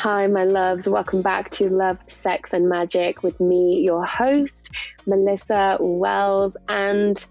Hi, my loves. Welcome back to Love, Sex and Magic with me, your host, Melissa Wells. And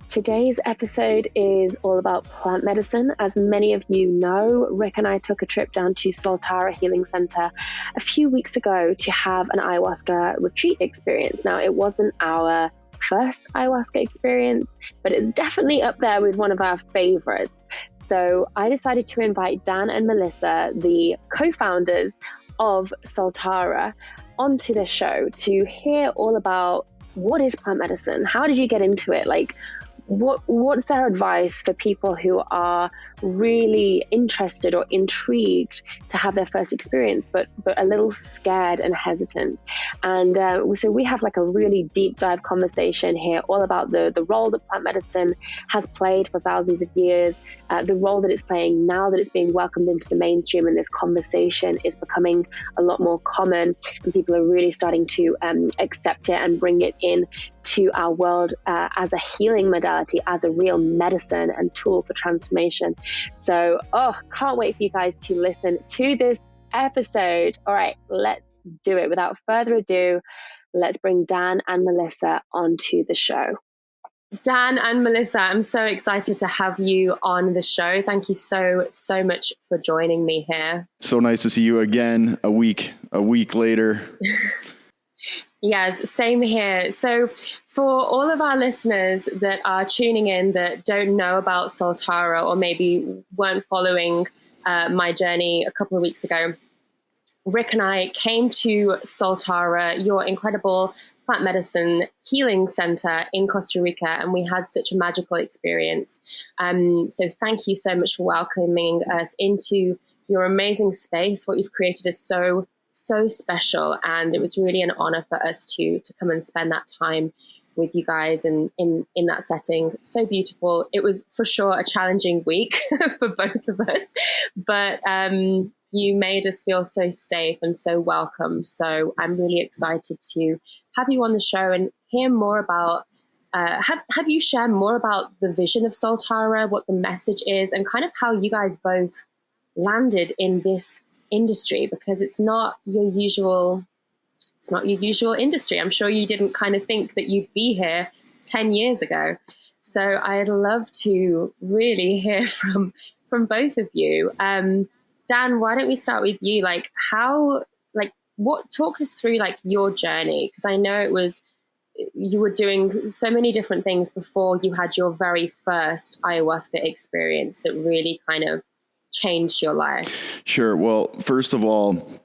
today's episode is all about plant medicine. As many of you know, Rick and I took a trip down to Soltara Healing Centre a few weeks ago to have an ayahuasca retreat experience. Now, it wasn't our first ayahuasca experience, but it's definitely up there with one of our favorites. So I decided to invite Dan and Melissa, the co-founders of Soltara, onto the show to hear all about what is plant medicine? How did you get into it? Like, what's their advice for people who are really interested or intrigued to have their first experience, but a little scared and hesitant? And so we have like a really deep dive conversation here all about the role that plant medicine has played for thousands of years, the role that it's playing now that it's being welcomed into the mainstream, and this conversation is becoming a lot more common, and people are really starting to accept it and bring it in to our world as a healing modality, as a real medicine and tool for transformation. So, can't wait for you guys to listen to this episode. All right, let's do it. Without further ado, let's bring Dan and Melissa onto the show. Dan and Melissa, I'm so excited to have you on the show. Thank you so much for joining me here. So nice to see you again a week later. Yes, same here. So for all of our listeners that are tuning in that don't know about Soltara, or maybe weren't following my journey a couple of weeks ago, Rick and I came to Soltara, your incredible plant medicine healing center in Costa Rica, and we had such a magical experience. So thank you so much for welcoming us into your amazing space. What you've created is so special, and it was really an honor for us to come and spend that time with you guys in that setting. So beautiful. It was for sure a challenging week for both of us, but you made us feel so safe and so welcome. So I'm really excited to have you on the show and hear more about have you share more about the vision of Soltara, what the message is, and kind of how you guys both landed in this industry, because it's not your usual industry. I'm sure you didn't kind of think that you'd be here 10 years ago. So I'd love to really hear from both of you. Dan, why don't we start with you? Talk us through your journey, because I know you were doing so many different things before you had your very first ayahuasca experience that really kind of changed your life. Sure. Well, first of all,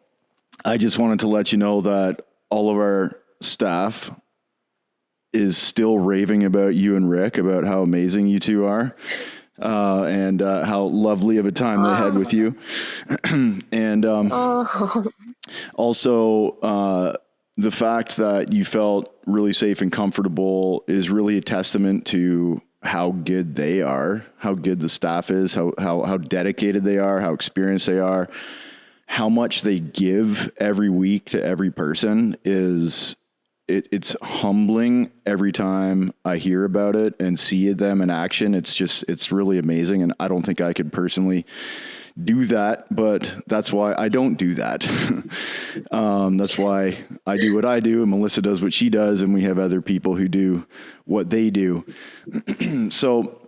I just wanted to let you know that all of our staff is still raving about you and Rick, about how amazing you two are, and how lovely of a time they had with you. And also the fact that you felt really safe and comfortable is really a testament to how good they are, how good the staff is, how dedicated they are, how experienced they are, how much they give every week to every person it's humbling every time I hear about it and see them in action. It's really amazing. And I don't think I could personally do that, but that's why I don't do that. That's why I do what I do, and Melissa does what she does, and we have other people who do what they do. So,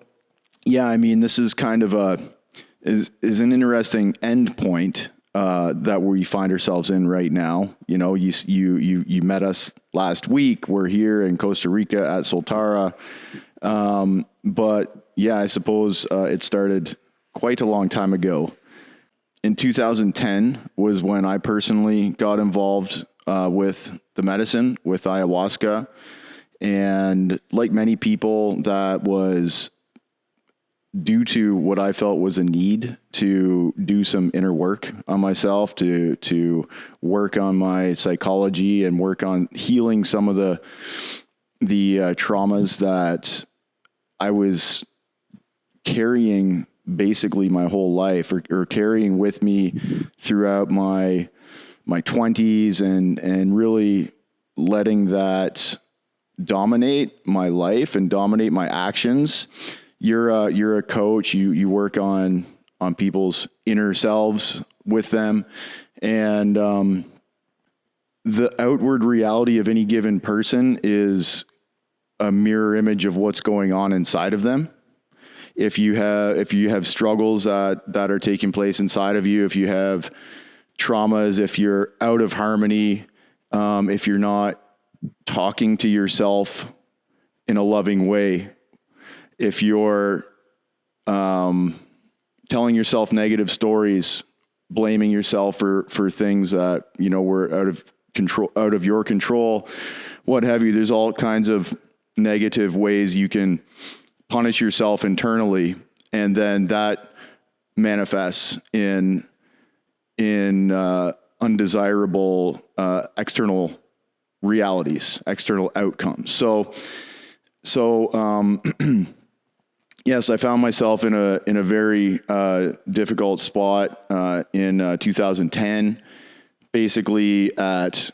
yeah, I mean, this is kind of is an interesting end point that we find ourselves in right now. You know, you met us last week. We're here in Costa Rica at Soltara, but yeah, I suppose it started quite a long time ago. In 2010 was when I personally got involved with the medicine, with ayahuasca. And like many people, that was due to what I felt was a need to do some inner work on myself, to work on my psychology and work on healing some of the traumas that I was carrying basically my whole life, or carrying with me throughout my 20s, and really letting that dominate my life and dominate my actions. You're a coach. You work on people's inner selves with them. And the outward reality of any given person is a mirror image of what's going on inside of them. If you have struggles that are taking place inside of you, if you have traumas, if you're out of harmony, if you're not talking to yourself in a loving way, if you're telling yourself negative stories, blaming yourself for things that, you know, were out of your control, what have you, there's all kinds of negative ways you can punish yourself internally, and then that manifests in undesirable external realities, external outcomes. So yes, I found myself in a very difficult spot in 2010, basically at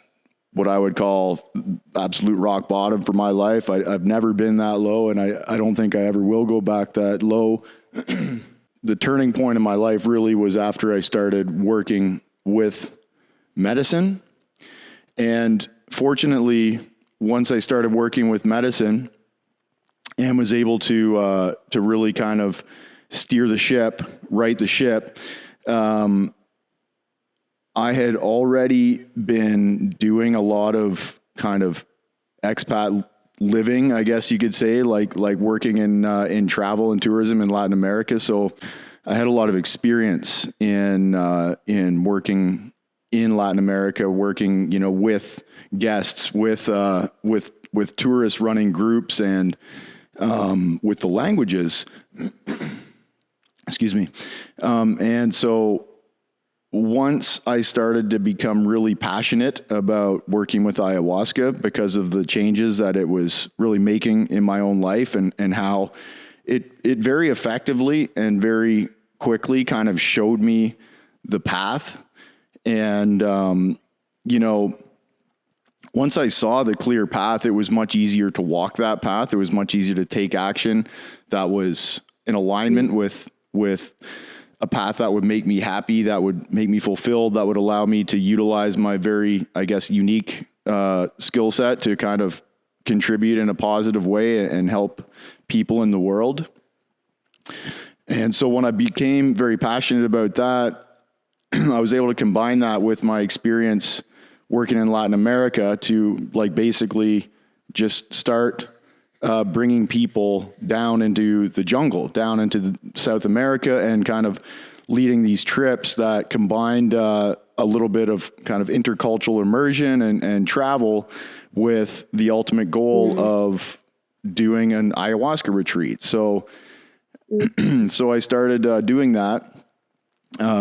what I would call absolute rock bottom for my life. I've never been that low, and I don't think I ever will go back that low. The turning point in my life really was after I started working with medicine. And fortunately, once I started working with medicine and was able to really kind of steer the ship, right the ship, I had already been doing a lot of kind of expat living, I guess you could say, like working in travel and tourism in Latin America. So I had a lot of experience in working in Latin America, working, you know, with guests, with tourists, running groups, and with the languages. Excuse me. And so once I started to become really passionate about working with ayahuasca because of the changes that it was really making in my own life, and how it very effectively and very quickly kind of showed me the path. And, you know, once I saw the clear path, it was much easier to walk that path. It was much easier to take action that was in alignment with a path that would make me happy, that would make me fulfilled, that would allow me to utilize my very, I guess, unique skill set to kind of contribute in a positive way and help people in the world. And so when I became very passionate about that, I was able to combine that with my experience working in Latin America to, like, basically just start bringing people down into the jungle, down into South America, and kind of leading these trips that combined a little bit of kind of intercultural immersion and travel with the ultimate goal of doing an ayahuasca retreat. So I started doing that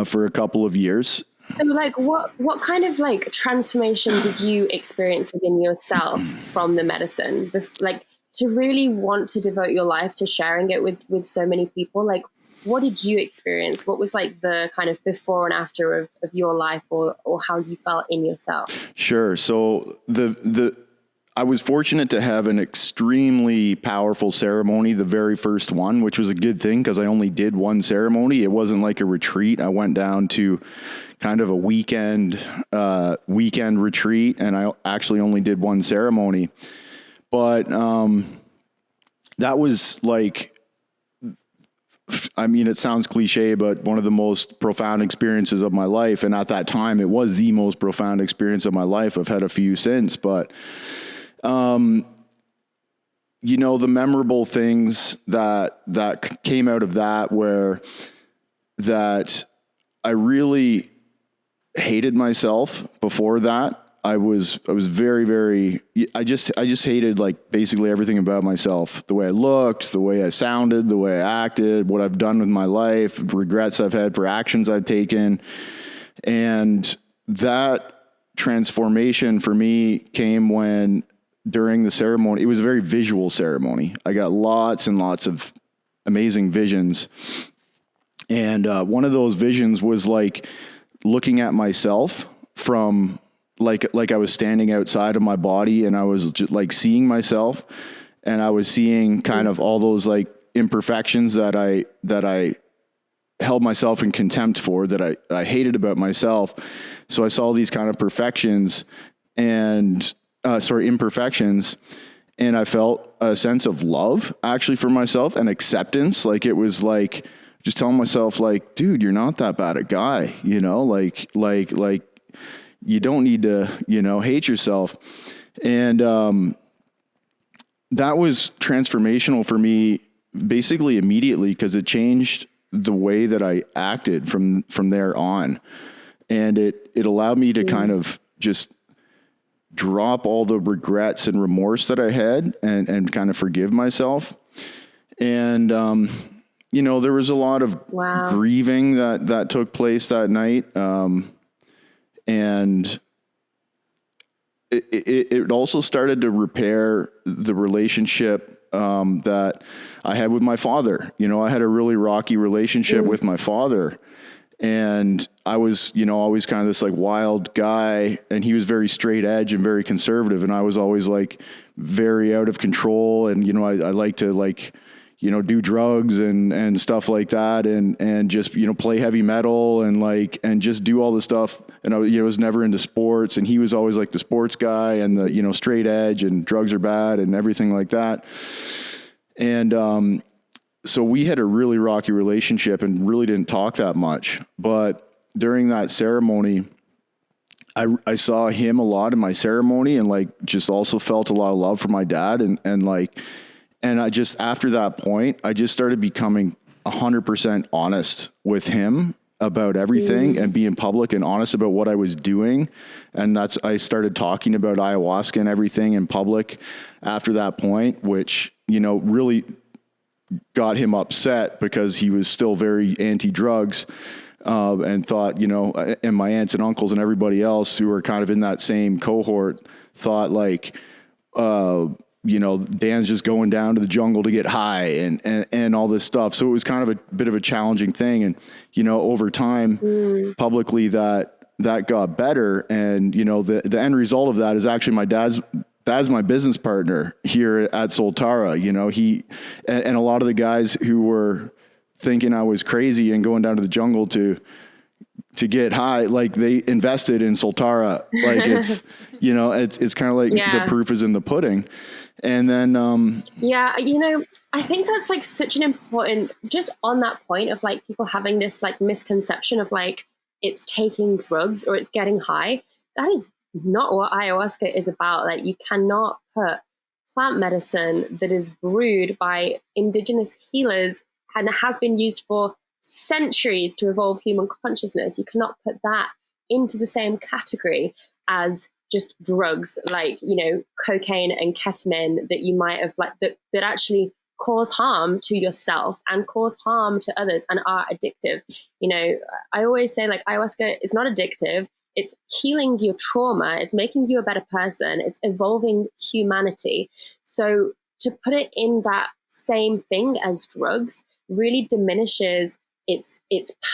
for a couple of years. So, like, what kind of, like, transformation did you experience within yourself from the medicine? Like, to really want to devote your life to sharing it with so many people, like, what did you experience? What was, like, the kind of before and after of your life, or how you felt in yourself? Sure. So I was fortunate to have an extremely powerful ceremony, the very first one, which was a good thing because I only did one ceremony. It wasn't like a retreat. I went down to kind of a weekend retreat, and I actually only did one ceremony. But that was, like, I mean, it sounds cliche, but one of the most profound experiences of my life. And at that time, it was the most profound experience of my life. I've had a few since, but, you know, the memorable things that came out of that were that I really hated myself before that. I was very, very, I just hated, like, basically everything about myself, the way I looked, the way I sounded, the way I acted, what I've done with my life, regrets I've had for actions I've taken. And that transformation for me came when, during the ceremony, it was a very visual ceremony. I got lots and lots of amazing visions. And one of those visions was, like, looking at myself from, like I was standing outside of my body, and I was just, like, seeing myself, and I was seeing kind of all those, like, imperfections that I held myself in contempt for, that I hated about myself. So I saw these kind of imperfections, and I felt a sense of love actually for myself and acceptance. Like, it was like just telling myself, like, dude, you're not that bad a guy, you know, like you don't need to, you know, hate yourself. And, that was transformational for me basically immediately, because it changed the way that I acted from there on. And it allowed me to kind of just drop all the regrets and remorse that I had and kind of forgive myself. And, you know, there was a lot of grieving that took place that night. And it also started to repair the relationship that I had with my father. You know, I had a really rocky relationship with my father, and I was, you know, always kind of this like wild guy, and he was very straight edge and very conservative. And I was always like very out of control. And, you know, I like to like, you know, do drugs and stuff like that, and just, you know, play heavy metal and just do all this stuff. And I, you know, was never into sports, and he was always like the sports guy and the, you know, straight edge and drugs are bad and everything like that. And, so we had a really rocky relationship and really didn't talk that much. But during that ceremony, I saw him a lot in my ceremony, and like just also felt a lot of love for my dad. And I just, after that point, I just started becoming 100% honest with him about everything and being public and honest about what I was doing. And I started talking about ayahuasca and everything in public after that point, which, you know, really got him upset because he was still very anti-drugs, and thought, you know, and my aunts and uncles and everybody else who were kind of in that same cohort thought like, you know, Dan's just going down to the jungle to get high and all this stuff. So it was kind of a bit of a challenging thing. And, you know, over time, publicly that got better. And, you know, the end result of that is actually my dad's my business partner here at Soltara. You know, and a lot of the guys who were thinking I was crazy and going down to the jungle to get high, like they invested in Soltara. Like it's, you know, it's kind of like the proof is in the pudding. And then, you know, I think that's like such an important, just on that point of like people having this like misconception of like, it's taking drugs or it's getting high. That is not what ayahuasca is about. Like, you cannot put plant medicine that is brewed by indigenous healers and has been used for centuries to evolve human consciousness. You cannot put that into the same category as just drugs like, you know, cocaine and ketamine that you might have like that actually cause harm to yourself and cause harm to others and are addictive. You know, I always say like ayahuasca is not addictive. It's healing your trauma. It's making you a better person. It's evolving humanity. So to put it in that same thing as drugs really diminishes its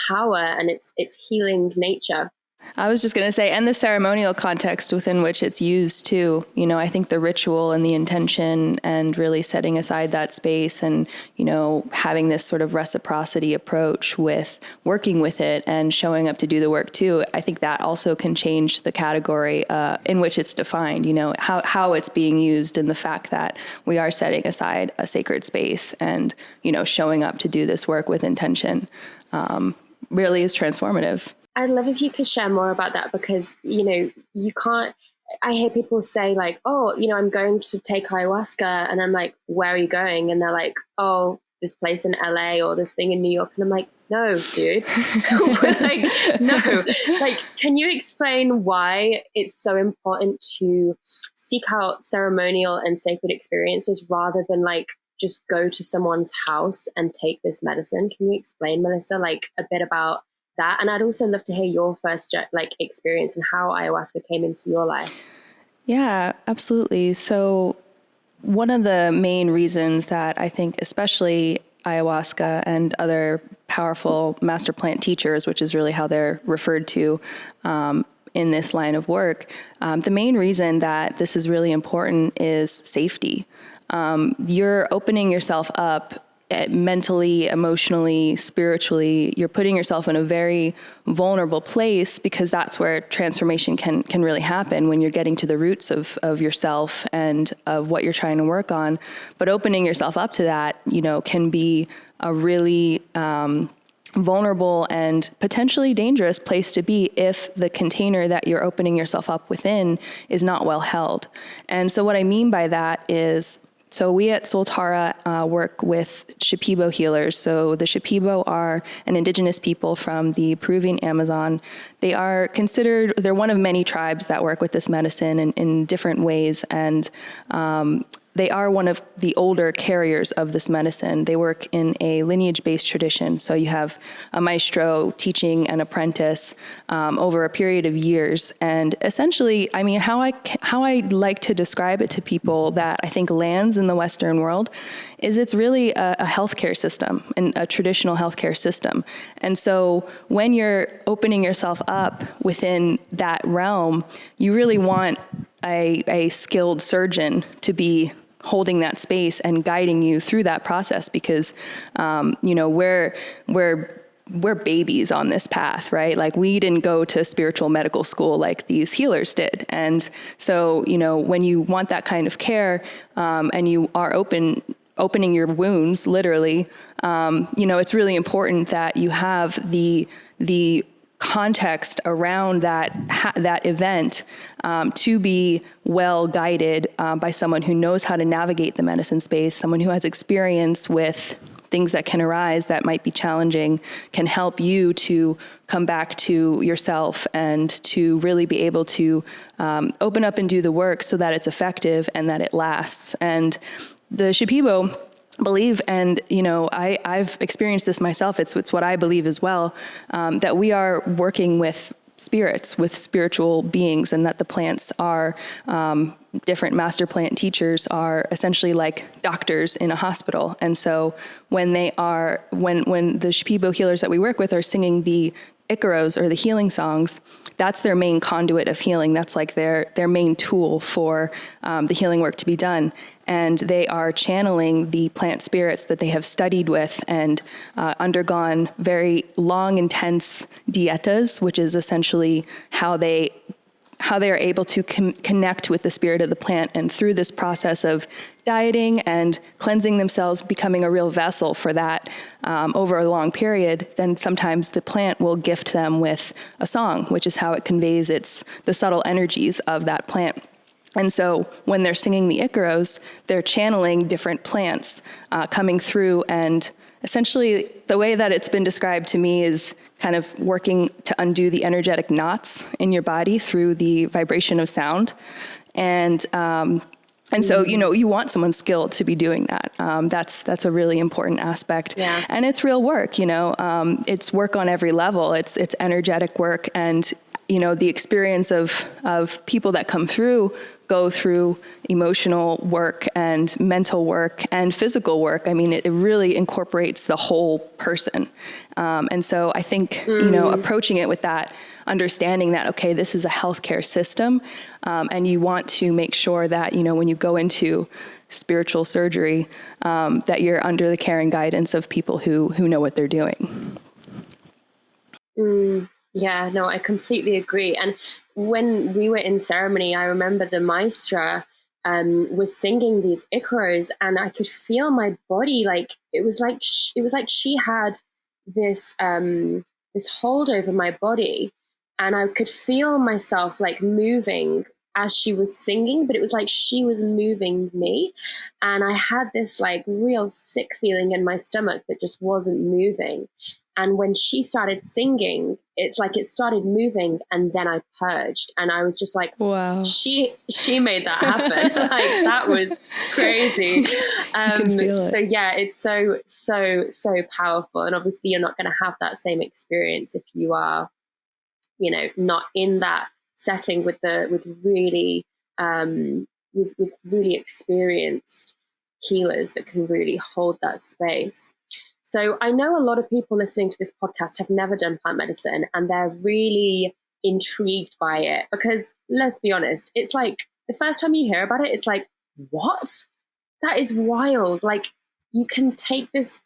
power and its healing nature. I was just going to say, and the ceremonial context within which it's used too. You know, I think the ritual and the intention and really setting aside that space and, you know, having this sort of reciprocity approach with working with it and showing up to do the work too. I think that also can change the category in which it's defined, you know, how it's being used, and the fact that we are setting aside a sacred space and, you know, showing up to do this work with intention really is transformative. I'd love if you could share more about that, because, you know, you can't, I hear people say like, oh, you know, I'm going to take ayahuasca, and I'm like, where are you going? And they're like, oh, this place in LA or this thing in New York. And I'm like, no, dude. Like, no. Like, can you explain why it's so important to seek out ceremonial and sacred experiences rather than like just go to someone's house and take this medicine? Can you explain, Melissa, like a bit about that? And I'd also love to hear your first like experience and how ayahuasca came into your life. Yeah, absolutely. So one of the main reasons that I think especially ayahuasca and other powerful master plant teachers, which is really how they're referred to in this line of work, the main reason that this is really important is safety. You're opening yourself up mentally, emotionally, spiritually, you're putting yourself in a very vulnerable place, because that's where transformation can really happen, when you're getting to the roots of yourself and of what you're trying to work on. But opening yourself up to that, can be a really vulnerable and potentially dangerous place to be if the container that you're opening yourself up within is not well held. And so what I mean by that is, so we at Soltara work with Shipibo healers. So the Shipibo are an indigenous people from the Peruvian Amazon. They're one of many tribes that work with this medicine in different ways. And they are one of the older carriers of this medicine. They work in a lineage-based tradition. So you have a maestro teaching an apprentice over a period of years. And essentially, I mean, how I like to describe it to people that I think lands in the Western world is it's really a healthcare system, and a traditional healthcare system. And so when you're opening yourself up within that realm, you really want a skilled surgeon to be holding that space and guiding you through that process, because, we're babies on this path, right? Like, we didn't go to spiritual medical school like these healers did. And so, when you want that kind of care, and you are opening your wounds, literally, it's really important that you have the context around that event to be well guided by someone who knows how to navigate the medicine space, someone who has experience with things that can arise that might be challenging, can help you to come back to yourself and to really be able to open up and do the work so that it's effective and that it lasts. And the Shipibo believe, and I've experienced this myself, it's what I believe as well, that we are working with spirits, with spiritual beings, and that the plants are different master plant teachers are essentially like doctors in a hospital. And so when the Shipibo healers that we work with are singing the Icaros, or the healing songs, that's their main conduit of healing. That's like their main tool for the healing work to be done. And they are channeling the plant spirits that they have studied with and undergone very long, intense dietas, which is essentially how they are able to connect with the spirit of the plant. And through this process of dieting and cleansing themselves, becoming a real vessel for that over a long period, then sometimes the plant will gift them with a song, which is how it conveys the subtle energies of that plant. And so when they're singing the Icaros, they're channeling different plants coming through. And essentially, the way that it's been described to me is kind of working to undo the energetic knots in your body through the vibration of sound. And so, you want someone skilled to be doing that. That's a really important aspect. Yeah. And it's real work, it's work on every level. It's energetic work. And, the experience of people that go through emotional work and mental work and physical work. I mean, it really incorporates the whole person. And so I think, approaching it with that understanding that, okay, this is a healthcare system, and you want to make sure that, when you go into spiritual surgery, that you're under the care and guidance of people who know what they're doing. Yeah, no, I completely agree. And when we were in ceremony, I remember the maestra was singing these Icaros, and I could feel my body, like it was like she had this this hold over my body, and I could feel myself like moving as she was singing, but it was like she was moving me, and I had this like real sick feeling in my stomach that just wasn't moving. And when she started singing, it's like it started moving, and then I purged, and I was just like, wow, she made that happen. Like, that was crazy. So yeah, it's so powerful. And obviously you're not going to have that same experience if you are, not in that setting with really experienced healers that can really hold that space. So I know a lot of people listening to this podcast have never done plant medicine, and they're really intrigued by it, because let's be honest, it's like the first time you hear about it, it's like, what? That is wild. Like, you can take this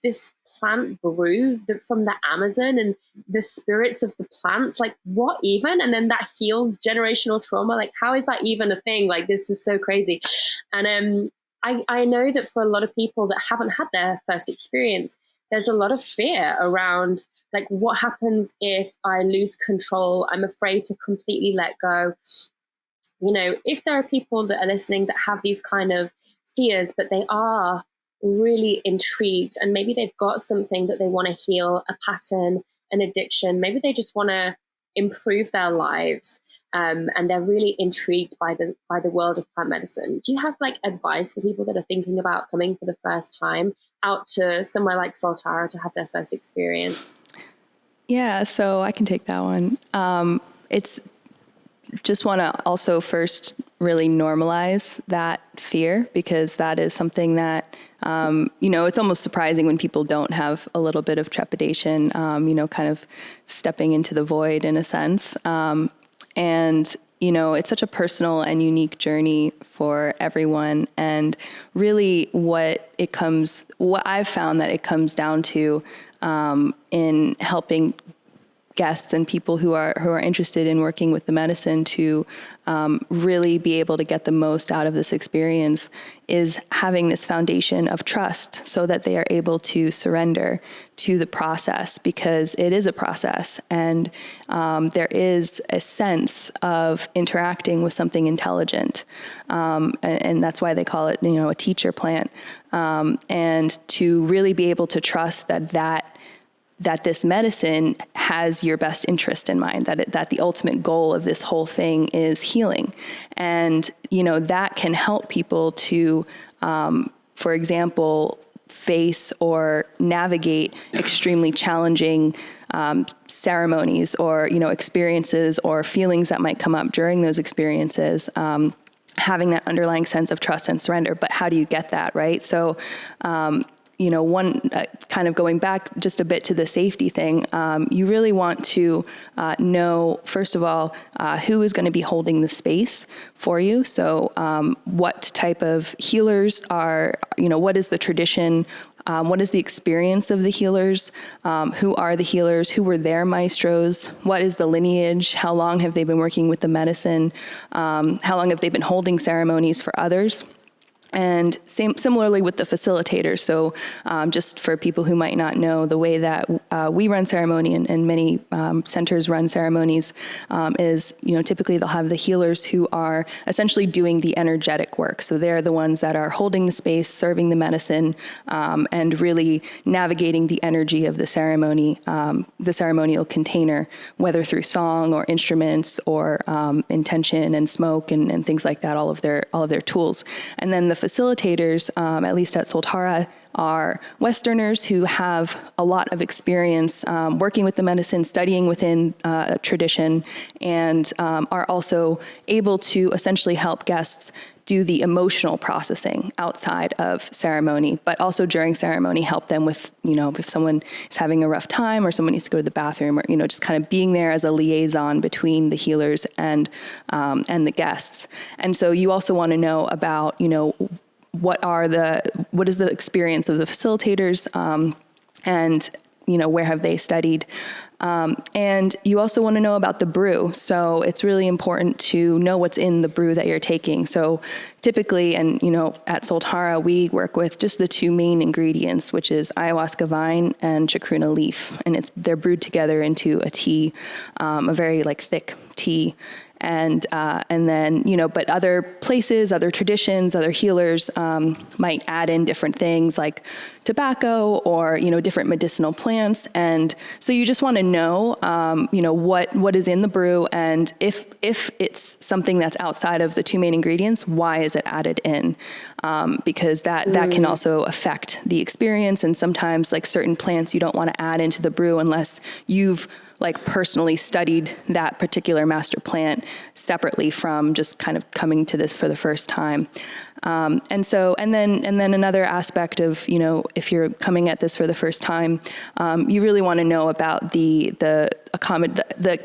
plant brew from the Amazon and the spirits of the plants, like what even? And then that heals generational trauma. Like, how is that even a thing? Like, this is so crazy. And I know that for a lot of people that haven't had their first experience, there's a lot of fear around, like, what happens if I lose control? I'm afraid to completely let go. You know, if there are people that are listening that have these kind of fears, but they are really intrigued and maybe they've got something that they want to heal, a pattern, an addiction, maybe they just want to improve their lives, and they're really intrigued by the world of plant medicine. Do you have like advice for people that are thinking about coming for the first time out to somewhere like Soltara to have their first experience? Yeah, so I can take that one. It's just want to also first really normalize that fear, because that is something that, it's almost surprising when people don't have a little bit of trepidation, kind of stepping into the void in a sense. And it's such a personal and unique journey for everyone. And really what I've found that it comes down to, in helping guests and people who are interested in working with the medicine to really be able to get the most out of this experience, is having this foundation of trust so that they are able to surrender to the process, because it is a process, and there is a sense of interacting with something intelligent, and that's why they call it a teacher plant, and to really be able to trust that this medicine has your best interest in mind, that the ultimate goal of this whole thing is healing. And, that can help people to, for example, face or navigate extremely challenging ceremonies or, experiences or feelings that might come up during those experiences, having that underlying sense of trust and surrender. But how do you get that, right? So, one kind of going back just a bit to the safety thing, you really want to know, first of all, who is going to be holding the space for you. So what type of healers are, what is the tradition? What is the experience of the healers? Who are the healers? Who were their maestros? What is the lineage? How long have they been working with the medicine? How long have they been holding ceremonies for others? And similarly with the facilitators. So just for people who might not know, the way that we run ceremony and many centers run ceremonies is, typically they'll have the healers who are essentially doing the energetic work. So they're the ones that are holding the space, serving the medicine, and really navigating the energy of the ceremony, the ceremonial container, whether through song or instruments or intention and smoke and things like that, all of their tools. And then the facilitators, at least at Soltara, are Westerners who have a lot of experience working with the medicine, studying within a tradition, and are also able to essentially help guests do the emotional processing outside of ceremony, but also during ceremony, help them with, if someone is having a rough time or someone needs to go to the bathroom, or, just kind of being there as a liaison between the healers and the guests. And so you also want to know about, what is the experience of the facilitators, and, where have they studied? And you also want to know about the brew. So it's really important to know what's in the brew that you're taking. So typically, and at Soltara, we work with just the two main ingredients, which is ayahuasca vine and chacruna leaf. And they're brewed together into a tea, a very thick tea. And then, but other places, other traditions, other healers might add in different things like tobacco or, different medicinal plants. And so you just want to know, what is in the brew. And if it's something that's outside of the two main ingredients, why is it added in? Because that can also affect the experience. And sometimes certain plants you don't want to add into the brew unless you've personally studied that particular master plant separately from just kind of coming to this for the first time. And then another aspect of, if you're coming at this for the first time, you really want to know about the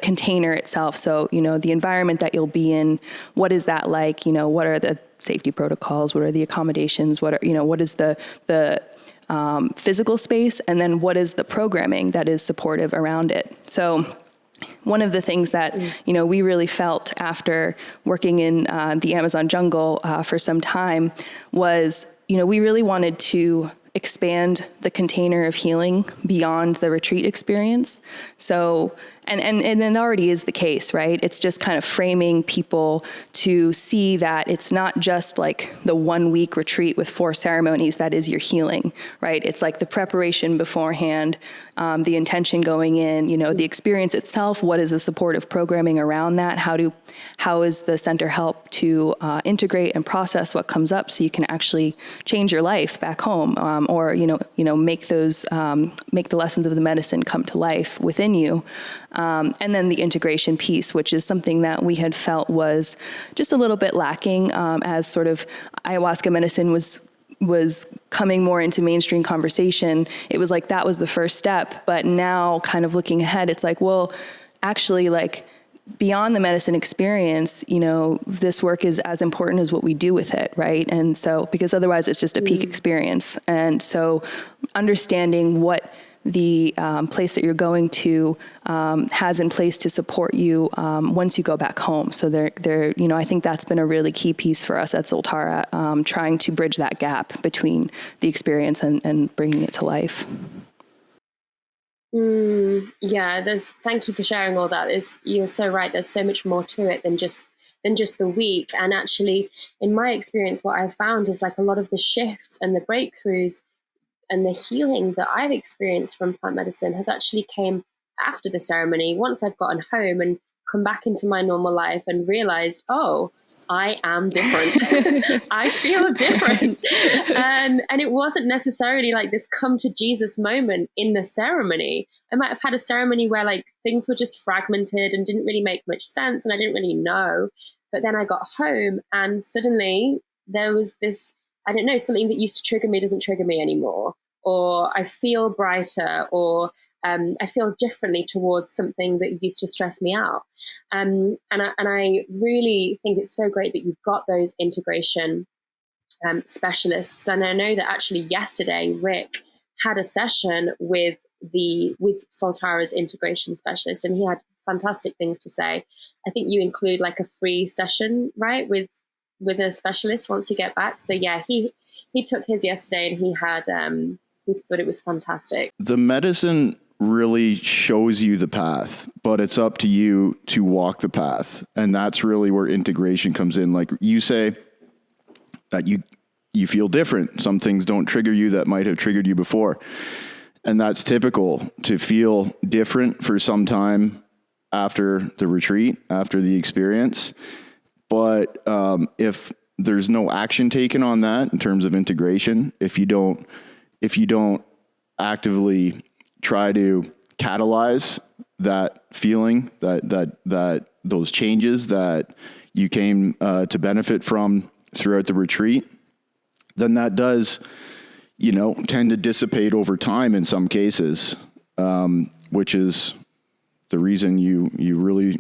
container itself. So, the environment that you'll be in, what is that like? What are the safety protocols? What are the accommodations? What is the physical space, and then what is the programming that is supportive around it. So one of the things that, we really felt after working in the Amazon jungle for some time was, we really wanted to expand the container of healing beyond the retreat experience. So, and it already is the case, right? It's just kind of framing people to see that it's not just like the 1 week retreat with 4 ceremonies that is your healing, right? It's like the preparation beforehand, the intention going in, the experience itself. What is the supportive programming around that? How is the center help to integrate and process what comes up so you can actually change your life back home, or make those make the lessons of the medicine come to life within you. And then the integration piece, which is something that we had felt was just a little bit lacking as sort of ayahuasca medicine was coming more into mainstream conversation. It was like that was the first step. But now kind of looking ahead, it's like, well, actually, like beyond the medicine experience, this work is as important as what we do with it, right? And so, because otherwise it's just a peak experience. And so understanding what the place that you're going to has in place to support you once you go back home. So I think that's been a really key piece for us at Soltara, trying to bridge that gap between the experience and bringing it to life. Thank you for sharing all that. You're so right. There's so much more to it than just the week. And actually, in my experience, what I've found is like a lot of the shifts and the breakthroughs and the healing that I've experienced from plant medicine has actually came after the ceremony. Once I've gotten home and come back into my normal life and realized, oh, I am different. I feel different. And it wasn't necessarily like this come to Jesus moment in the ceremony. I might have had a ceremony where like things were just fragmented and didn't really make much sense and I didn't really know. But then I got home and suddenly there was this, I don't know, something that used to trigger me doesn't trigger me anymore. Or I feel brighter, or I feel differently towards something that used to stress me out. And I really think it's so great that you've got those integration specialists. And I know that actually yesterday, Rick had a session with Soltara's integration specialist, and he had fantastic things to say. I think you include like a free session, right, with a specialist once you get back. So yeah, he took his yesterday, and he had we thought it was fantastic. The medicine really shows you the path, but it's up to you to walk the path. And that's really where integration comes in. Like you say that you feel different. Some things don't trigger you that might have triggered you before. And that's typical to feel different for some time after the retreat, after the experience. But if there's no action taken on that in terms of integration, if you don't actively try to catalyze that feeling, that those changes that you came to benefit from throughout the retreat, then that does, tend to dissipate over time in some cases, which is the reason you really,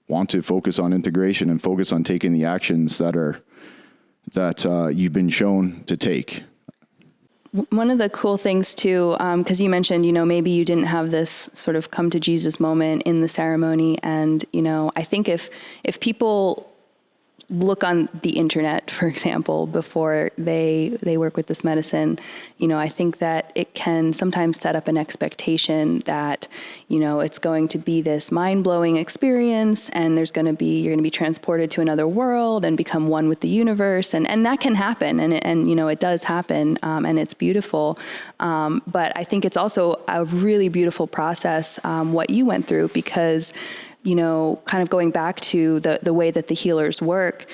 want to focus on integration and focus on taking the actions that you've been shown to take. One of the cool things too, because you mentioned, maybe you didn't have this sort of come to Jesus moment in the ceremony. And, I think if people look on the internet, for example, before they work with this medicine, I think that it can sometimes set up an expectation that, it's going to be this mind-blowing experience, and you're going to be transported to another world and become one with the universe. And that can happen. And it does happen. And it's beautiful. But I think it's also a really beautiful process, what you went through, because kind of going back to the way that the healers work,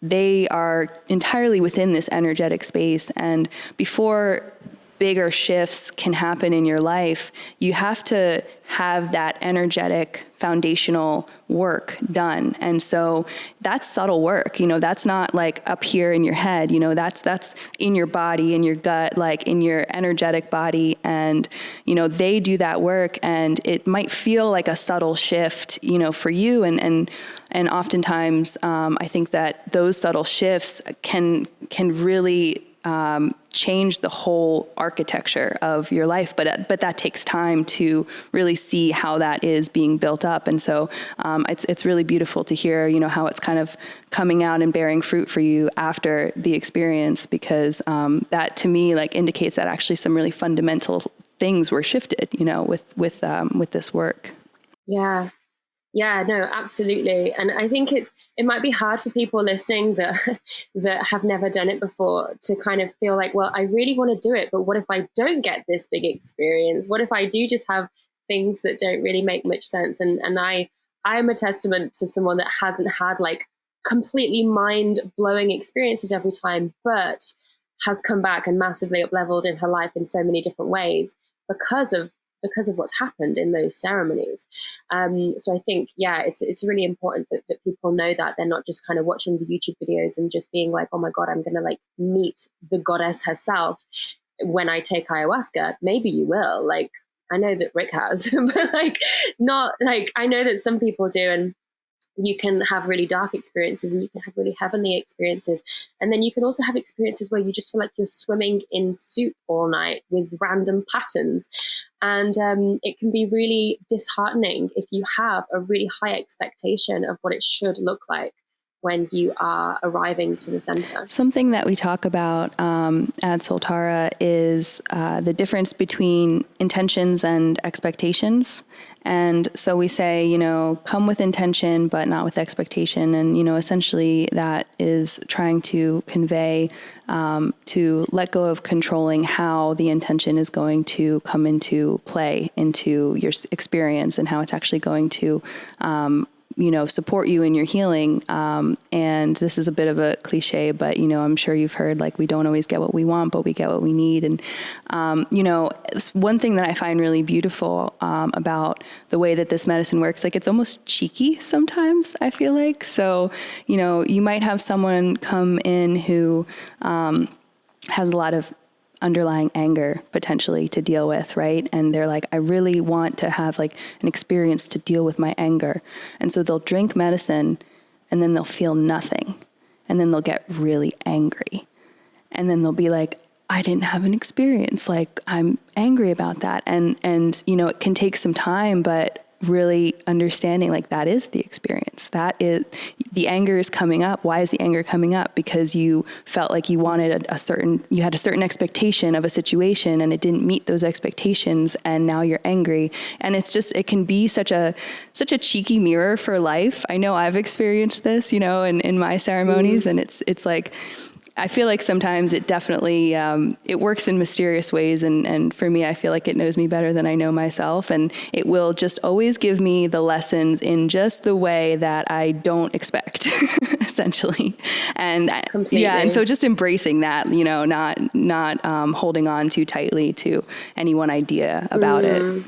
they are entirely within this energetic space. And before bigger shifts can happen in your life, you have to have that energetic foundational work done. And so that's subtle work. That's not like up here in your head, that's in your body, in your gut, like in your energetic body. And, they do that work, and it might feel like a subtle shift, for you. And oftentimes, I think that those subtle shifts can really change the whole architecture of your life. But that takes time to really see how that is being built up. And so it's really beautiful to hear, how it's kind of coming out and bearing fruit for you after the experience, because that to me indicates that actually some really fundamental things were shifted, with this work. Yeah, no, absolutely. And I think it might be hard for people listening that have never done it before to kind of feel like, well, I really want to do it, but what if I don't get this big experience? What if I do just have things that don't really make much sense? And I'm a testament to someone that hasn't had completely mind-blowing experiences every time, but has come back and massively up-leveled in her life in so many different ways because of what's happened in those ceremonies. So I think, it's really important that people know that they're not just kind of watching the YouTube videos and just being like, oh my God, I'm going to meet the goddess herself when I take ayahuasca. Maybe you will. I know that Rick has, but not I know that some people do, and you can have really dark experiences and you can have really heavenly experiences. And then you can also have experiences where you just feel like you're swimming in soup all night with random patterns. And it can be really disheartening if you have a really high expectation of what it should look like when you are arriving to the center. Something that we talk about at Soltara is the difference between intentions and expectations. And so we say, come with intention, but not with expectation. And, essentially that is trying to convey to let go of controlling how the intention is going to come into play into your experience and how it's actually going to support you in your healing. And this is a bit of a cliche, but, I'm sure you've heard, we don't always get what we want, but we get what we need. And, one thing that I find really beautiful about the way that this medicine works, it's almost cheeky sometimes, I feel like. So, you might have someone come in who has a lot of underlying anger potentially to deal with, right? And they're like, I really want to have an experience to deal with my anger. And so they'll drink medicine and then they'll feel nothing. And then they'll get really angry. And then they'll be like, I didn't have an experience. I'm angry about that. And it can take some time, but really understanding that is the experience. That is, the anger is coming up. Why is the anger coming up? Because you felt like you wanted you had a certain expectation of a situation and it didn't meet those expectations, and now you're angry. And it can be such a cheeky mirror for life. I know I've experienced this, in my ceremonies, and it's I feel like sometimes it definitely, it works in mysterious ways. And for me, I feel like it knows me better than I know myself. And it will just always give me the lessons in just the way that I don't expect, essentially. And completely. And so just embracing that, not holding on too tightly to any one idea about it.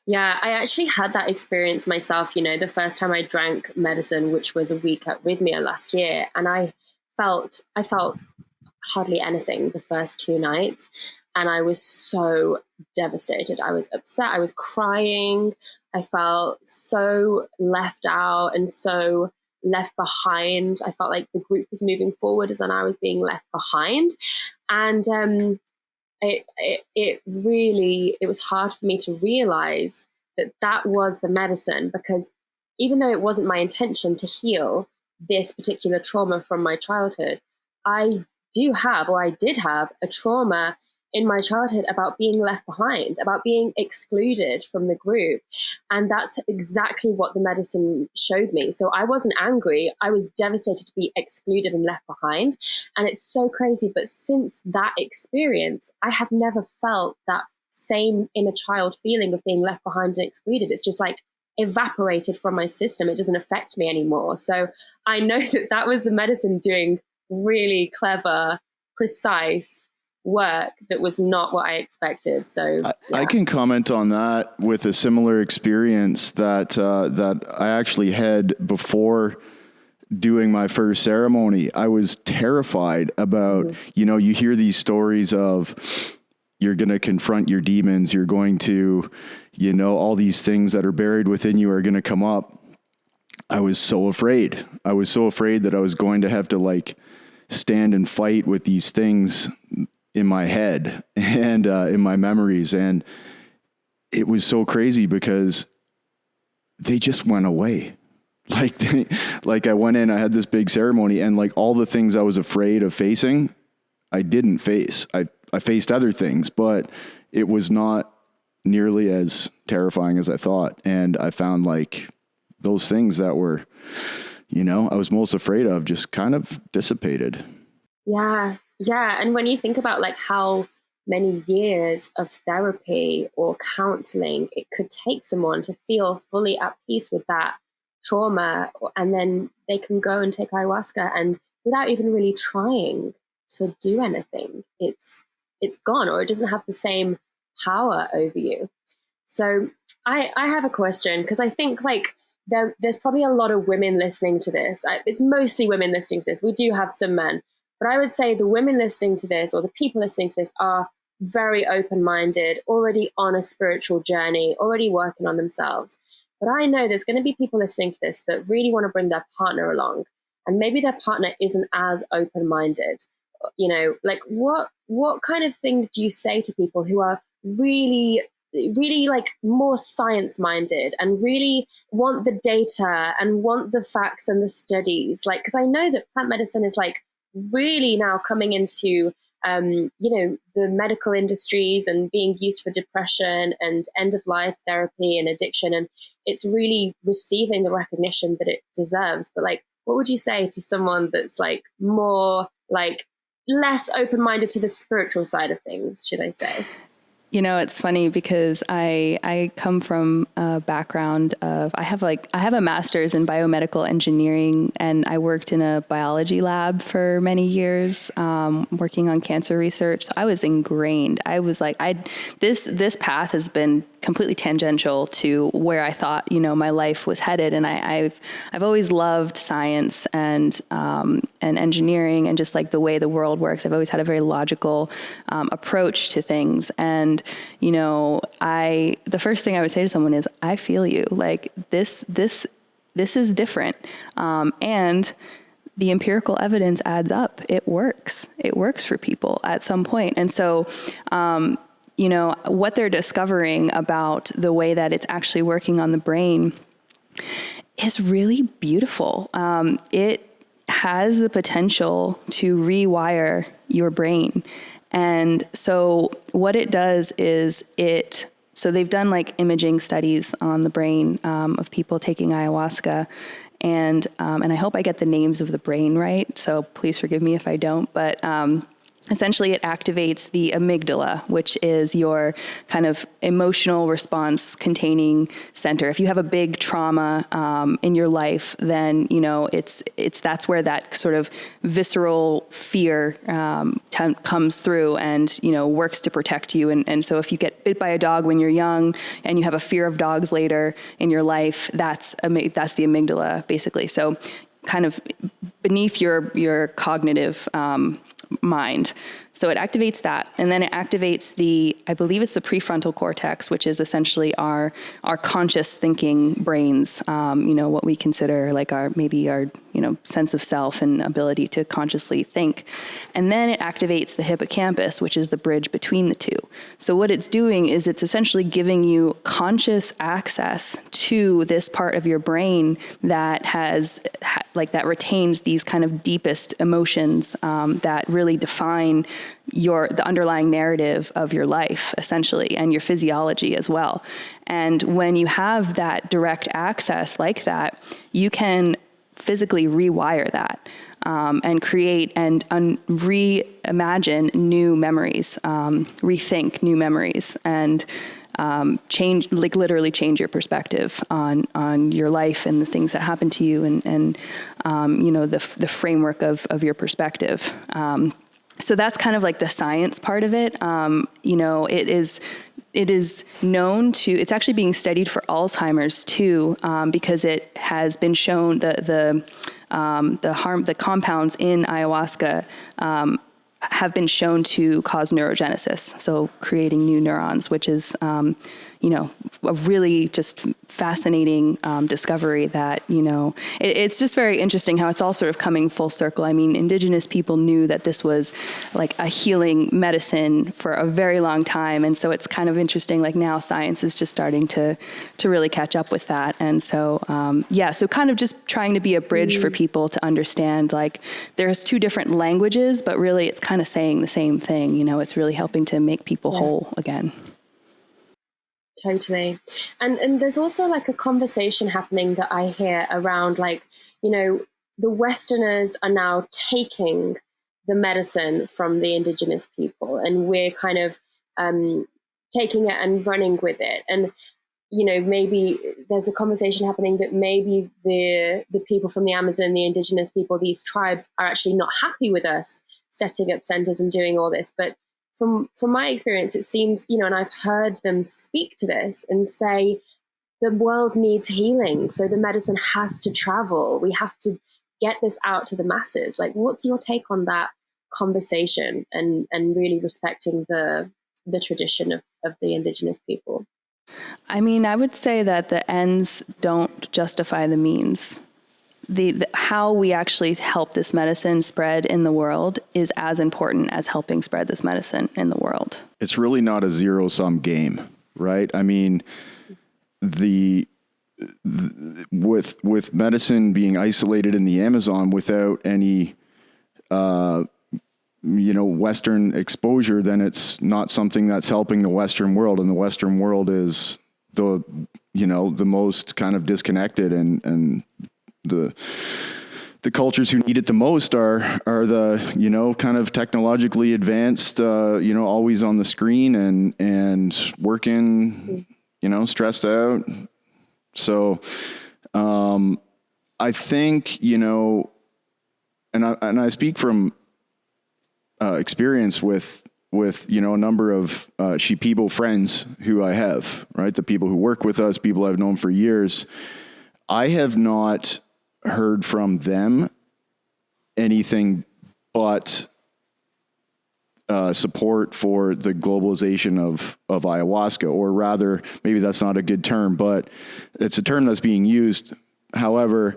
Yeah, I actually had that experience myself, the first time I drank medicine, which was a week at Rhythmia last year. And I felt hardly anything the first 2 nights. And I was so devastated. I was upset. I was crying. I felt so left out and so left behind. I felt like the group was moving forward and I was being left behind. And it was hard for me to realize that was the medicine, because even though it wasn't my intention to heal this particular trauma from my childhood, I did have a trauma in my childhood about being left behind, about being excluded from the group. And that's exactly what the medicine showed me. So I wasn't angry. I was devastated to be excluded and left behind. And it's so crazy. But since that experience, I have never felt that same inner child feeling of being left behind and excluded. It's just evaporated from my system. It doesn't affect me anymore. So I know that was the medicine doing really clever, precise work that was not what I expected. So I can comment on that with a similar experience that I actually had before doing my first ceremony. I was terrified about, you hear these stories of you're going to confront your demons. You're going to, all these things that are buried within you are going to come up. I was so afraid. I was so afraid that I was going to have to stand and fight with these things in my head and in my memories. And it was so crazy because they just went away. Like I went in, I had this big ceremony, and like all the things I was afraid of facing, I didn't face. I faced other things, but it was not nearly as terrifying as I thought. And I found like those things that were, I was most afraid of just kind of dissipated. Yeah. Yeah. And when you think about like how many years of therapy or counseling it could take someone to feel fully at peace with that trauma, and then they can go and take ayahuasca and without even really trying to do anything, it's gone, or it doesn't have the same power over you. So I have a question, because I think like there's probably a lot of women listening to this. It's mostly women listening to this. We do have some men, but I would say the women listening to this, or the people listening to this, are very open-minded, already on a spiritual journey, already working on themselves. But I know there's going to be people listening to this that really want to bring their partner along, and maybe their partner isn't as open-minded. Like what kind of thing do you say to people who are really, really like more science-minded and really want the data and want the facts and the studies? Like, because I know that plant medicine is like really now coming into the medical industries and being used for depression and end-of-life therapy and addiction, and it's really receiving the recognition that it deserves. But like, what would you say to someone that's like more like less open-minded to the spiritual side of things, should I say? It's funny because I come from a background of, I have a master's in biomedical engineering, and I worked in a biology lab for many years, working on cancer research. So I was ingrained. I was like, this path has been completely tangential to where I thought, my life was headed. And I've always loved science and engineering and just like the way the world works. I've always had a very logical approach to things. And, the first thing I would say to someone is, I feel you. Like this is different. And the empirical evidence adds up. It works. It works for people at some point. And so, what they're discovering about the way that it's actually working on the brain is really beautiful. It has the potential to rewire your brain. And so what it does is so they've done like imaging studies on the brain of people taking ayahuasca. And I hope I get the names of the brain right, so please forgive me if I don't. But essentially, it activates the amygdala, which is your kind of emotional response containing center. If you have a big trauma in your life, then that's where that sort of visceral fear comes through and works to protect you. And so if you get bit by a dog when you're young and you have a fear of dogs later in your life, that's the amygdala, basically. So kind of beneath your cognitive mind. So it activates that. And then it activates I believe it's the prefrontal cortex, which is essentially our conscious thinking brains, what we consider like our sense of self and ability to consciously think. And then it activates the hippocampus, which is the bridge between the two. So what it's doing is it's essentially giving you conscious access to this part of your brain that that retains these kind of deepest emotions that really define the underlying narrative of your life, essentially, and your physiology as well. And when you have that direct access like that, you can physically rewire that and create and reimagine new memories, rethink new memories, and literally change your perspective on your life and the things that happen to you, and the framework of your perspective. So that's kind of like the science part of it. It is known it's actually being studied for Alzheimer's too, because it has been shown the compounds in ayahuasca have been shown to cause neurogenesis, so creating new neurons, which is, a really just fascinating discovery that, it's just very interesting how it's all sort of coming full circle. I mean, indigenous people knew that this was like a healing medicine for a very long time. And so it's kind of interesting, like now science is just starting to really catch up with that. And so, so kind of just trying to be a bridge for people to understand, like there's two different languages, but really it's kind of saying the same thing. It's really helping to make people whole again. Totally. And there's also like a conversation happening that I hear around like, the Westerners are now taking the medicine from the indigenous people, and we're kind of taking it and running with it. And, maybe there's a conversation happening that maybe the people from the Amazon, the indigenous people, these tribes are actually not happy with us setting up centers and doing all this. But from my experience, it seems, and I've heard them speak to this and say, the world needs healing. So the medicine has to travel. We have to get this out to the masses. Like, what's your take on that conversation and really respecting the tradition of the indigenous people? I mean, I would say that the ends don't justify the means. The how we actually help this medicine spread in the world is as important as helping spread this medicine in the world. It's really not a zero-sum game, right? I mean, with medicine being isolated in the Amazon without any Western exposure, then it's not something that's helping the Western world, and the Western world is the most kind of disconnected, and the cultures who need it the most are the, kind of technologically advanced, always on the screen and working, stressed out. So, I think, and I speak from, experience with, a number of, Shipibo friends who I have, right? The people who work with us, people I've known for years. I have not heard from them anything but support for the globalization of ayahuasca, or rather, maybe that's not a good term, but it's a term that's being used. However,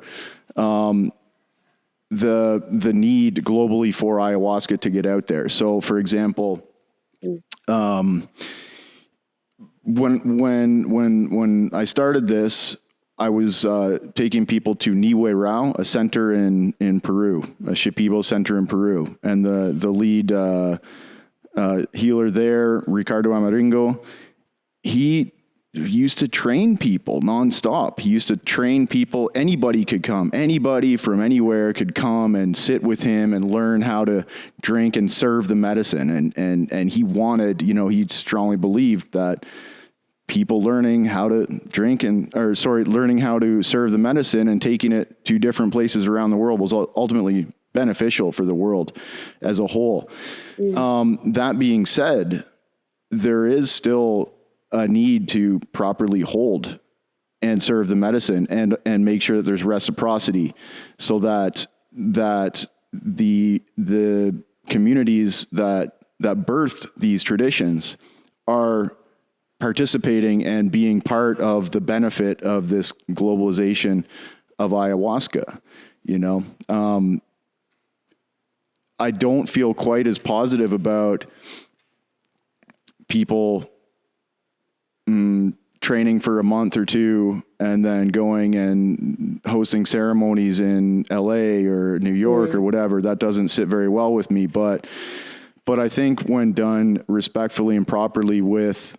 the need globally for ayahuasca to get out there. So, for example, when I started this, I was taking people to Niue Rao, a center in Peru, a Shipibo center in Peru. And the lead healer there, Ricardo Amaringo, he used to train people nonstop. He used to train people. Anybody could come. Anybody from anywhere could come and sit with him and learn how to drink and serve the medicine. And he wanted, he strongly believed that people learning how to drink learning how to serve the medicine and taking it to different places around the world was ultimately beneficial for the world as a whole. That being said, there is still a need to properly hold and serve the medicine and make sure that there's reciprocity, so that the communities that birthed these traditions are participating and being part of the benefit of this globalization of ayahuasca. I don't feel quite as positive about people training for a month or two and then going and hosting ceremonies in LA or New York or whatever. That doesn't sit very well with me, but I think when done respectfully and properly with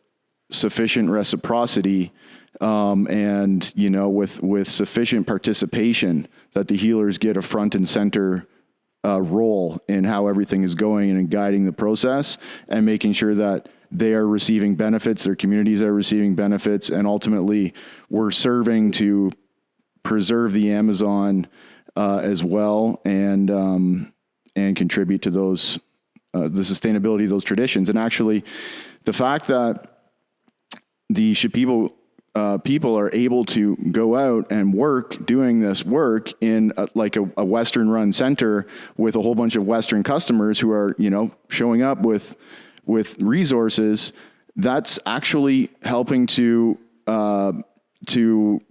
sufficient reciprocity, and, with sufficient participation, that the healers get a front and center role in how everything is going and in guiding the process and making sure that they are receiving benefits, their communities are receiving benefits, and ultimately we're serving to preserve the Amazon as well, and contribute to those the sustainability of those traditions. And actually, the fact that the Shipibo people are able to go out and work doing this work in a Western run center with a whole bunch of Western customers who are, showing up with resources, that's actually helping to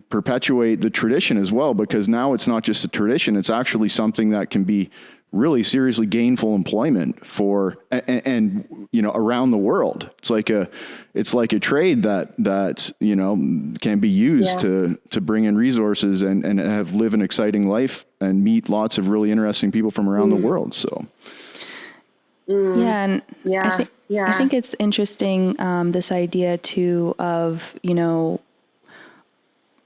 perpetuate the tradition as well, because now it's not just a tradition, it's actually something that can be really seriously gainful employment for, and you know, around the world. It's like a trade that, you know, can be used to bring in resources and live an exciting life and meet lots of really interesting people from around the world. So. I think it's interesting, this idea too of, you know,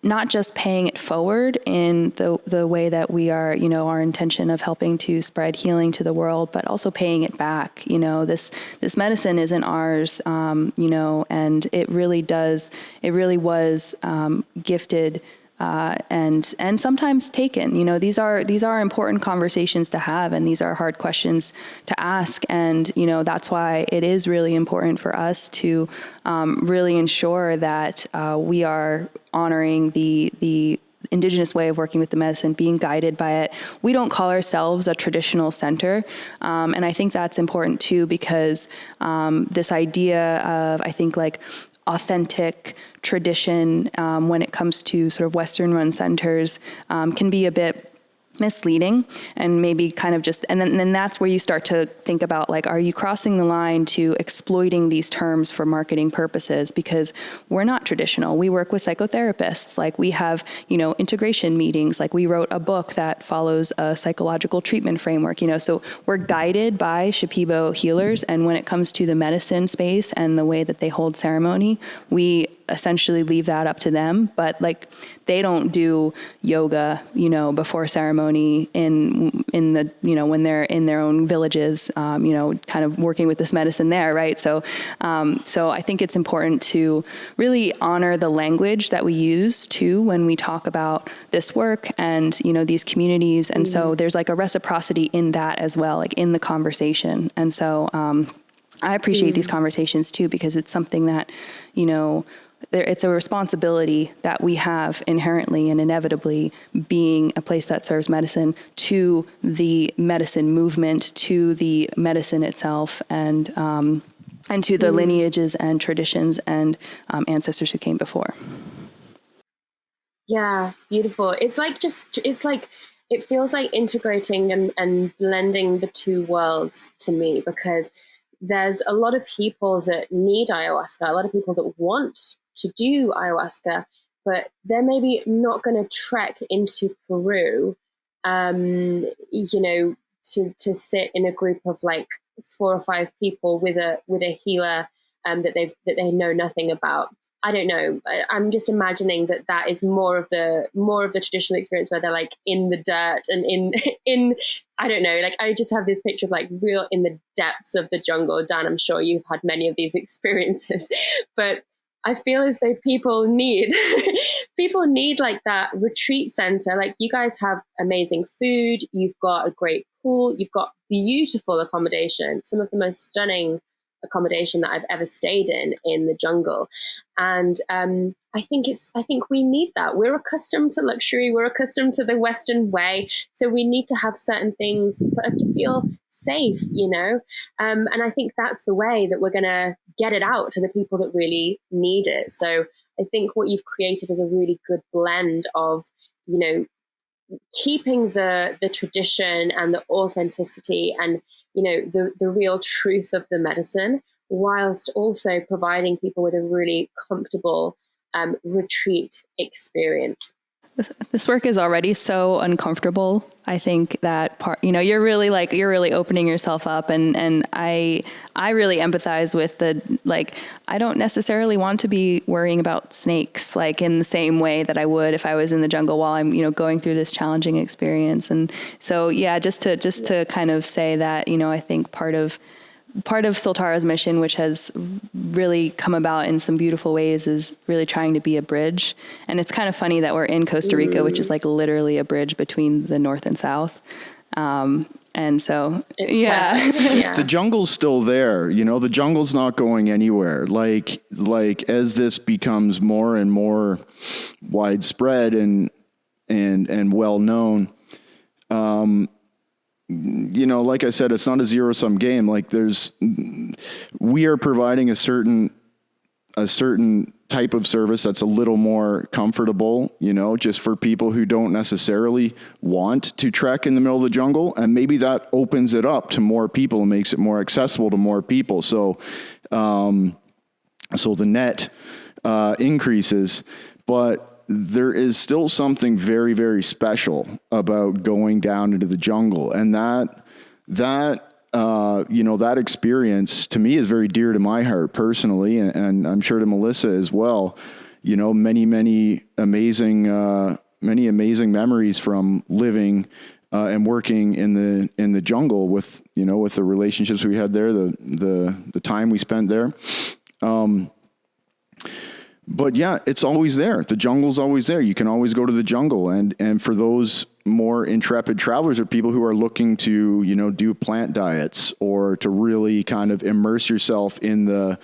not just paying it forward in the way that we are, you know, our intention of helping to spread healing to the world, but also paying it back. You know, this medicine isn't ours, you know, and it really was gifted, and sometimes taken. You know, these are important conversations to have, and these are hard questions to ask. And, you know, that's why it is really important for us to really ensure that we are honoring the Indigenous way of working with the medicine, being guided by it. We don't call ourselves a traditional center. And I think that's important too, because this idea of, I think, like, authentic tradition when it comes to sort of Western run centers can be a bit misleading, and maybe kind of just, and then that's where you start to think about, like, are you crossing the line to exploiting these terms for marketing purposes? Because we're not traditional. We work with psychotherapists. Like, we have, you know, integration meetings. Like, we wrote a book that follows a psychological treatment framework, you know, so we're guided by Shipibo healers. And when it comes to the medicine space and the way that they hold ceremony, we essentially leave that up to them. But, like, they don't do yoga, you know, before ceremony in the, you know, when they're in their own villages, you know, kind of working with this medicine there, right? So I think it's important to really honor the language that we use too when we talk about this work and, you know, these communities. And so there's like a reciprocity in that as well, like in the conversation. And so I appreciate these conversations too, because it's something that, you know, it's a responsibility that we have inherently and inevitably, being a place that serves medicine, to the medicine movement, to the medicine itself, and to the lineages and traditions and ancestors who came before. Yeah, beautiful. It's like it feels like integrating and blending the two worlds to me, because there's a lot of people that need ayahuasca, a lot of people that want to do ayahuasca, but they're maybe not going to trek into Peru, you know, to sit in a group of like 4 or 5 people with a healer that they know nothing about. I don't know. I'm just imagining that is more of the traditional experience, where they're like in the dirt and in I don't know. Like, I just have this picture of like real in the depths of the jungle. Dan, I'm sure you've had many of these experiences, but I feel as though people need like that retreat center. Like, you guys have amazing food. You've got a great pool. You've got beautiful accommodation. Some of the most stunning accommodation that I've ever stayed in the jungle. And I think we need that. We're accustomed to luxury. We're accustomed to the Western way. So we need to have certain things for us to feel safe, you know? And I think that's the way that we're going to get it out to the people that really need it. So I think what you've created is a really good blend of, you know, keeping the tradition and the authenticity and, you know, the real truth of the medicine, whilst also providing people with a really comfortable retreat experience. This work is already so uncomfortable. I think that part, you know, you're really opening yourself up, and I really empathize with the, like, I don't necessarily want to be worrying about snakes, like, in the same way that I would if I was in the jungle while I'm, you know, going through this challenging experience. And so, yeah, just to kind of say that, you know, I think part of Soltara's mission, which has really come about in some beautiful ways, is really trying to be a bridge. And it's kind of funny that we're in Costa Rica, which is like literally a bridge between the North and South. And so, yeah. The jungle's still there, you know, the jungle's not going anywhere. Like as this becomes more and more widespread and well known, you know, like I said, it's not a zero-sum game. Like we are providing a certain a certain type of service that's a little more comfortable, you know, just for people who don't necessarily want to trek in the middle of the jungle. And maybe that opens it up to more people and makes it more accessible to more people. So, so the net increases, but there is still something very, very special about going down into the jungle. And that you know, that experience to me is very dear to my heart personally, and I'm sure to Melissa as well. You know, many amazing memories from living and working in the jungle with, you know, with the relationships we had there, the time we spent there. But yeah, it's always there. The jungle's always there. You can always go to the jungle. And for those more intrepid travelers or people who are looking to, you know, do plant diets or to really kind of immerse yourself in the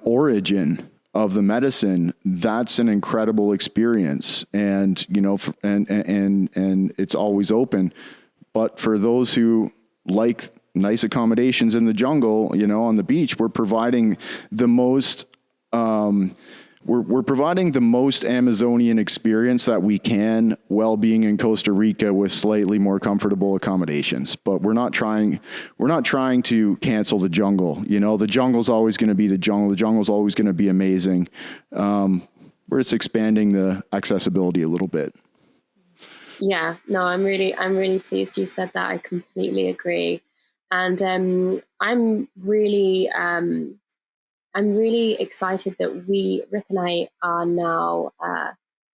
origin of the medicine, that's an incredible experience. And, you know, and it's always open. But for those who like nice accommodations in the jungle, you know, on the beach, we're providing the most we're providing the most Amazonian experience that we can while being in Costa Rica with slightly more comfortable accommodations. But we're not trying to cancel the jungle. You know, the jungle's always going to be the jungle. The jungle's always going to be amazing. We're just expanding the accessibility a little bit. Yeah, no, I'm really pleased you said that. I completely agree. And I'm really excited that Rick and I are now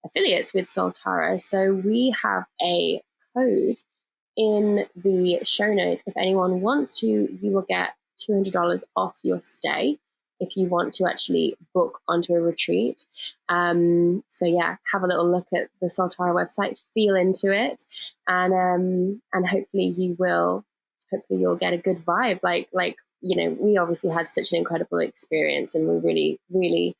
affiliates with Soltara. So we have a code in the show notes. If anyone wants to, you will get $200 off your stay if you want to actually book onto a retreat. So yeah, have a little look at the Soltara website, feel into it, and hopefully you'll get a good vibe. Like, you know, we obviously had such an incredible experience, and we really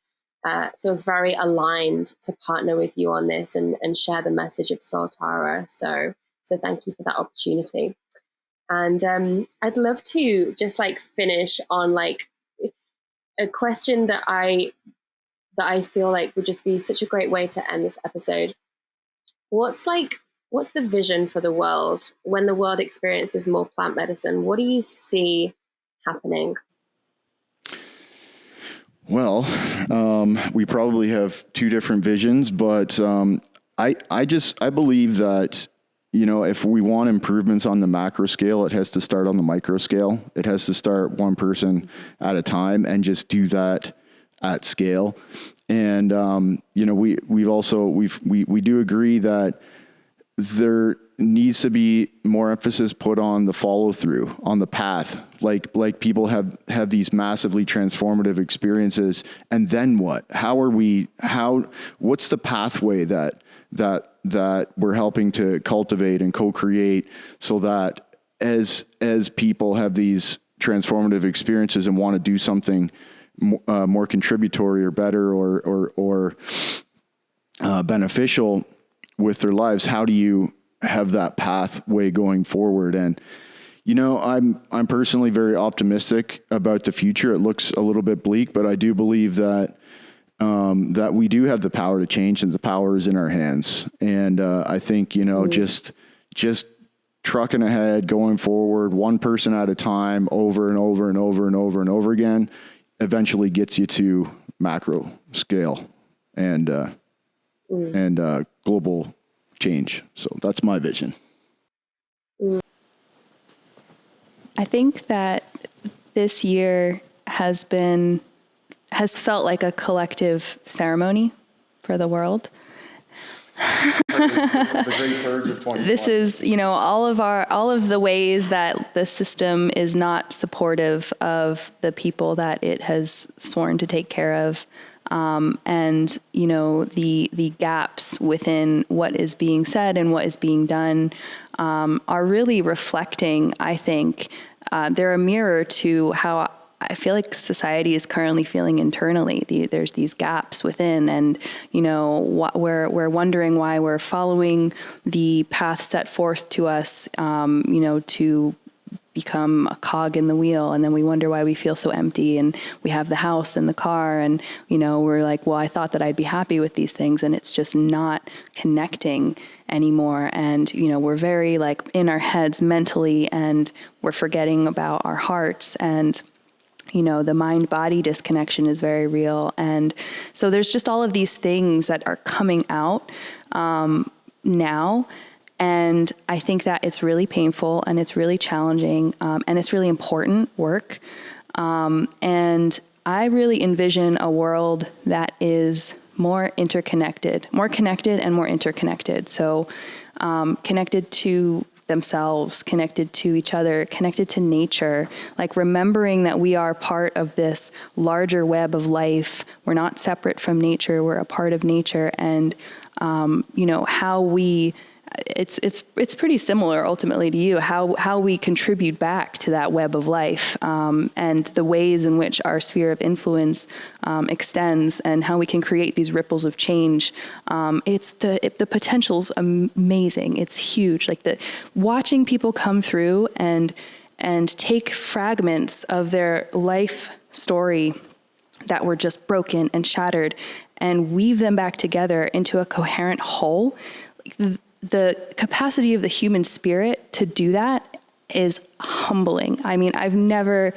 feels very aligned to partner with you on this and share the message of Soltara. So thank you for that opportunity. And I'd love to just like finish on like a question that I feel like would just be such a great way to end this episode. What's the vision for the world when the world experiences more plant medicine? What do you see happening? Well, we probably have two different visions, but I believe that, you know, if we want improvements on the macro scale, it has to start on the micro scale. It has to start one person at a time and just do that at scale. And, you know, we do agree that there needs to be more emphasis put on the follow through, on the path. Like people have these massively transformative experiences. And then what? What's the pathway that we're helping to cultivate and co-create so that as people have these transformative experiences and want to do something more contributory or better or beneficial with their lives, how do you have that pathway going forward? And, you know, I'm personally very optimistic about the future. It looks a little bit bleak, but I do believe that we do have the power to change, and the power is in our hands. And I think, you know, just trucking ahead, going forward, one person at a time, over and over and over and over and over again, eventually gets you to macro scale and global change. So that's my vision. I think that this year has felt like a collective ceremony for the world. The great purge of 2020. This is, you know, all of the ways that the system is not supportive of the people that it has sworn to take care of. And, you know, the gaps within what is being said and what is being done are really reflecting, I think, they're a mirror to how I feel like society is currently feeling internally. There's these gaps within, and, you know, we're wondering why we're following the path set forth to us, you know, to become a cog in the wheel. And then we wonder why we feel so empty, and we have the house and the car, and, you know, we're like, well, I thought that I'd be happy with these things, and it's just not connecting anymore. And, you know, we're very like in our heads mentally, and we're forgetting about our hearts. And, you know, the mind-body disconnection is very real. And so there's just all of these things that are coming out now. And I think that it's really painful, and it's really challenging, and it's really important work. And I really envision a world that is more interconnected, more connected and more interconnected. So connected to themselves, connected to each other, connected to nature, like remembering that we are part of this larger web of life. We're not separate from nature. We're a part of nature. And, you know, how we, it's pretty similar ultimately to you, how we contribute back to that web of life, and the ways in which our sphere of influence extends, and how we can create these ripples of change. The potential's amazing. It's huge. Like watching people come through and take fragments of their life story that were just broken and shattered, and weave them back together into a coherent whole. The capacity of the human spirit to do that is humbling. I mean, I've never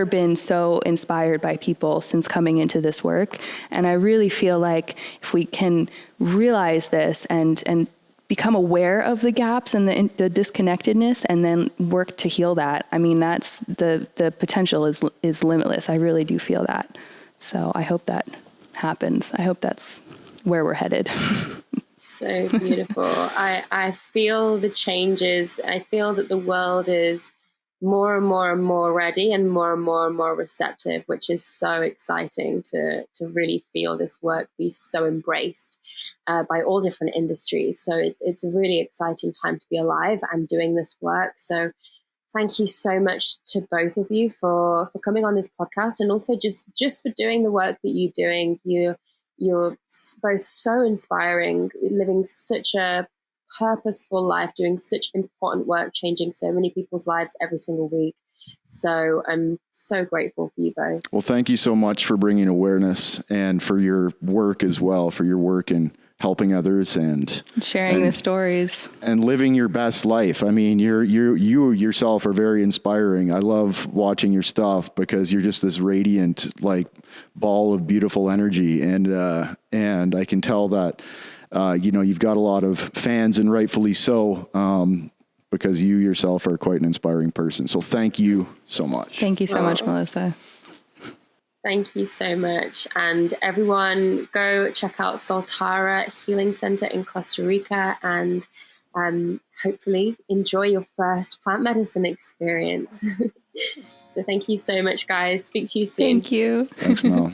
been so inspired by people since coming into this work. And I really feel like if we can realize this and become aware of the gaps and the disconnectedness, and then work to heal that, I mean, that's the potential is limitless. I really do feel that. So I hope that happens. I hope that's where we're headed. So beautiful. I feel the changes. I feel that the world is more and more and more ready, and more receptive, which is so exciting to really feel this work be so embraced by all different industries. So it's a really exciting time to be alive and doing this work. So thank you so much to both of you for coming on this podcast, and also just for doing the work that you're doing. You're both so inspiring, living such a purposeful life, doing such important work, changing so many people's lives every single week. So I'm so grateful for you both. Well, thank you so much for bringing awareness, and for your work as well, for your work in helping others and sharing the stories and living your best life. I mean, you yourself are very inspiring. I love watching your stuff because you're just this radiant, like, ball of beautiful energy. And I can tell that, you've got a lot of fans, and rightfully so, because you yourself are quite an inspiring person. So thank you so much. Thank you so much, Melissa. Thank you so much. And everyone, go check out Soltara Healing Centre in Costa Rica, and hopefully enjoy your first plant medicine experience. So thank you so much, guys. Speak to you soon. Thank you. Thanks, Mel.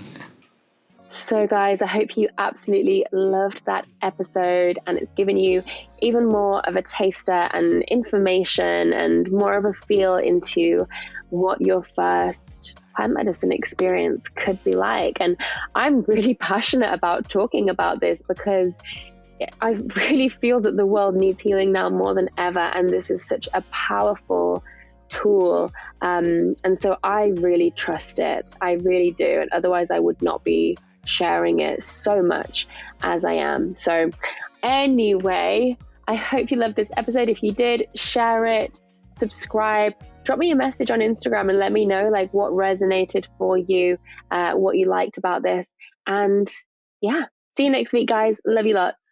So guys, I hope you absolutely loved that episode, and it's given you even more of a taster and information and more of a feel into what your first plant medicine experience could be like. And I'm really passionate about talking about this because I really feel that the world needs healing now more than ever, and this is such a powerful tool. And so I really trust it. I really do. And otherwise I would not be sharing it so much as I am. So anyway, I hope you loved this episode. If you did, share it, subscribe, drop me a message on Instagram and let me know like what resonated for you, what you liked about this. And yeah, see you next week, guys. Love you lots.